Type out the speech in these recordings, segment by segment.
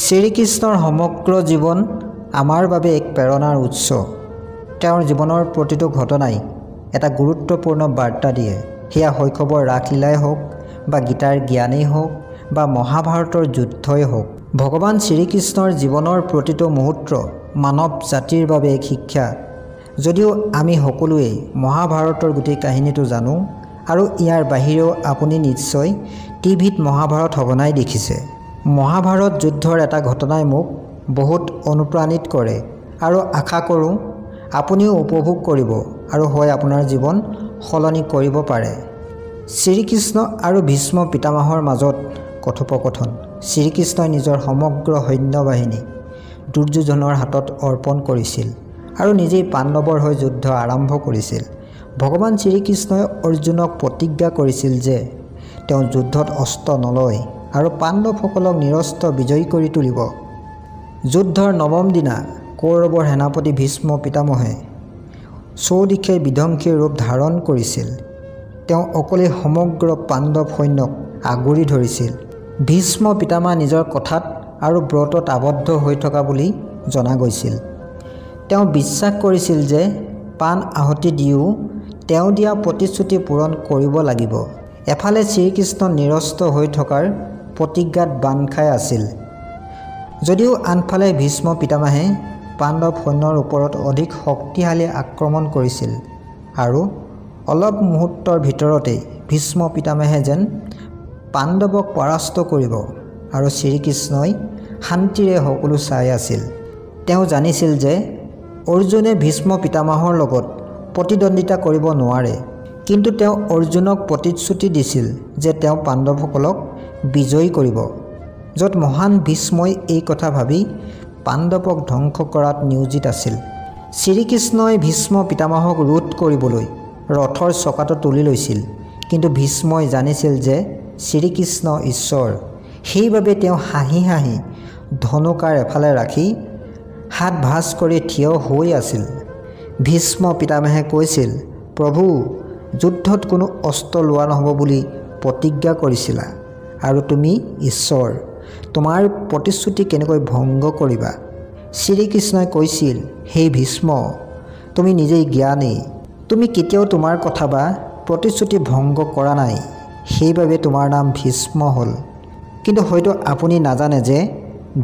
শ্ৰীকৃষ্ণৰ সমগ্ৰ জীৱন আমাৰ বাবে এক প্ৰেৰণাৰ উৎস। তেওঁৰ জীৱনৰ প্ৰতিটো ঘটনাই এটা গুৰুত্বপূৰ্ণ বাৰ্তা দিয়ে। সেয়া শৈশৱৰ ৰাসলীলাই হওক বা গীতাৰ জ্ঞানেই হওক বা মহাভাৰতৰ যুদ্ধই হওক। ভগৱান শ্ৰীকৃষ্ণৰ জীৱনৰ প্ৰতিটো মুহূৰ্ত মানৱ জাতিৰ বাবে এক শিক্ষা। যদিও আমি সকলোৱে মহাভাৰতৰ গোটেই কাহিনীটো জানো আৰু ইয়াৰ বাহিৰেও আপুনি নিশ্চয় টিভিত মহাভাৰত সঘনাই দেখিছে। মহাভাৰত যুদ্ধৰ এটা ঘটনাই মোক বহুত অনুপ্ৰাণিত কৰে আৰু আশা কৰোঁ আপুনিও উপভোগ কৰিব আৰু হয় আপোনাৰ জীৱন সলনি কৰিব পাৰে। শ্ৰীকৃষ্ণ আৰু ভীষ্ম পিতামহৰ মাজত কথোপকথন। শ্ৰীকৃষ্ণই নিজৰ সমগ্ৰ সৈন্যবাহিনী দুৰ্যোধনৰ হাতত অৰ্পণ কৰিছিল আৰু নিজেই পাণ্ডৱৰ হৈ যুদ্ধ আৰম্ভ কৰিছিল। ভগৱান শ্ৰীকৃষ্ণই অৰ্জুনক প্ৰতিজ্ঞা কৰিছিল যে তেওঁ যুদ্ধত অস্ত্ৰ নলয় আৰু পাণ্ডৱসকলক নিৰস্ত্ৰ বিজয়ী কৰি তুলিব। যুদ্ধৰ নৱম দিনা কৌৰৱৰ সেনাপতি ভীষ্ম পিতামহে চৌদিশে বিধ্বংসী ৰূপ ধাৰণ কৰিছিল। তেওঁ অকলে সমগ্ৰ পাণ্ডৱ সৈন্যক আগুৰি ধৰিছিল। ভীষ্ম পিতামহ নিজৰ কথাত আৰু ব্ৰতত আবদ্ধ হৈ থকা বুলি জনা গৈছিল। তেওঁ বিশ্বাস কৰিছিল যে প্ৰাণ আহুতি দিও তেওঁ দিয়া প্ৰতিশ্ৰুতি পূৰণ কৰিব লাগিব। এফালে শ্ৰীকৃষ্ণ নিৰস্ত্ৰ হৈ থকাৰ প্ৰতিজ্ঞাত বান্ধ খাই আছিল, যদিও আনফালে ভীষ্ম পিতামহে পাণ্ডৱ সৈন্যৰ ওপৰত অধিক শক্তিশালী আক্ৰমণ কৰিছিল আৰু অলপ মুহূৰ্তৰ ভিতৰতেই ভীষ্ম পিতামহে যেন পাণ্ডৱক পৰাস্ত কৰিব আৰু শ্ৰীকৃষ্ণই শান্তিৰে সকলো চাই আছিল। তেওঁ জানিছিল যে অৰ্জুনে ভীষ্ম পিতামহৰ লগত প্ৰতিদ্বন্দ্বিতা কৰিব নোৱাৰে, কিন্তু তেওঁ অৰ্জুনক প্ৰতিশ্ৰুতি দিছিল যে তেওঁ পাণ্ডৱসকলক বিজয়ী কৰিব। য'ত মহান ভীষ্মই এই কথা ভাবি পাণ্ডৱক ধ্বংস কৰাত নিয়োজিত আছিল। শ্ৰীকৃষ্ণই ভীষ্ম পিতামহক ৰোধ কৰিবলৈ ৰথৰ চকাটো তুলি লৈছিল, কিন্তু ভীষ্মই জানিছিল যে শ্ৰীকৃষ্ণ ঈশ্বৰ। সেইবাবে তেওঁ হাঁহি হাঁহি ধনুকাৰ এফালে ৰাখি হাত ভাঁজ কৰি থিয় হৈ আছিল। ভীষ্ম পিতামহে কৈছিল, প্ৰভু, যুদ্ধত কোনো অস্ত্ৰ লোৱা নহ'ব বুলি প্ৰতিজ্ঞা কৰিছিলা আৰু তুমি ঈশ্বৰ। তোমাৰ প্ৰতিশ্ৰুতি কেনেকৈ ভংগ কৰিবা? শ্ৰীকৃষ্ণই কৈছিল, হে ভীষ্ম, তুমি নিজেই জ্ঞানী। তুমি কেতিয়াও তোমাৰ কথা বা প্ৰতিশ্ৰুতি ভংগ কৰা নাই, সেইবাবে তোমাৰ নাম ভীষ্ম হ'ল। কিন্তু হয়তো আপুনি নাজানে যে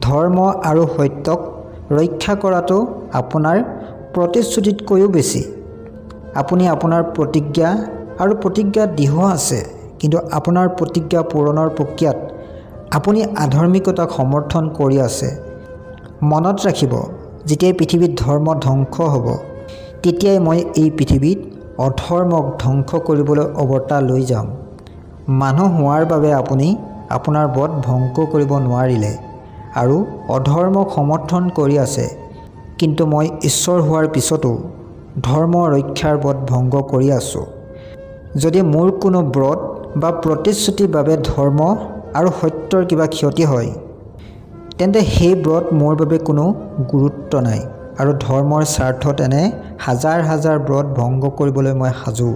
ধৰ্ম আৰু সত্যক ৰক্ষা কৰাটো আপোনাৰ প্ৰতিশ্ৰুতিতকৈও বেছি। আপুনি আপোনাৰ প্ৰতিজ্ঞা আৰু প্ৰতিজ্ঞা দৃঢ় আছে, কিন্তু আপোনাৰ প্ৰতিজ্ঞা পূৰণৰ প্ৰক্ৰিয়াত আপুনি আধৰ্মিকতাক সমৰ্থন কৰি আছে। মনত ৰাখিব, যেতিয়াই পৃথিৱীত ধৰ্ম ধ্বংস হ'ব, তেতিয়াই মই এই পৃথিৱীত অধৰ্মক ধ্বংস কৰিবলৈ অৱতাৰ লৈ যাম। মানুহ হোৱাৰ বাবে আপুনি আপোনাৰ ব্ৰত ভংগ কৰিব নোৱাৰিলে আৰু অধৰ্মক সমৰ্থন কৰি আছে, কিন্তু মই ঈশ্বৰ হোৱাৰ পিছতো ধৰ্ম ৰক্ষাৰ ব্ৰত ভংগ কৰি আছোঁ। যদি মোৰ কোনো ব্ৰত বা প্ৰতিশ্ৰুতিৰ বাবে ধৰ্ম আৰু সত্যৰ কিবা ক্ষতি হয়, তেন্তে সেই ব্ৰত মোৰ বাবে কোনো গুৰুত্ব নাই আৰু ধৰ্মৰ স্বাৰ্থত এনে হাজাৰ হাজাৰ ব্ৰত ভংগ কৰিবলৈ মই সাজু।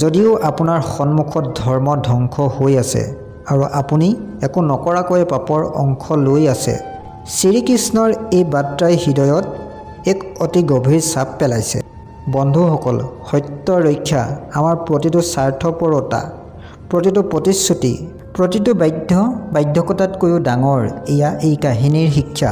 যদিও আপোনাৰ সন্মুখত ধৰ্ম ধ্বংস হৈ আছে আৰু আপুনি একো নকৰাকৈ পাপৰ অংশ লৈ আছে, শ্ৰীকৃষ্ণৰ এই বাৰ্তাই হৃদয়ত এক অতি গভীৰ ছাপ পেলাইছে। বন্ধুসকল, সত্য ৰক্ষা আমাৰ প্ৰতিটো স্বাৰ্থপৰতা, প্ৰতিটো প্ৰতিশ্ৰুতি, প্ৰতিটো বাধ্যকতাতকৈও ডাঙৰ। এয়া এই কাহিনীৰ শিক্ষা।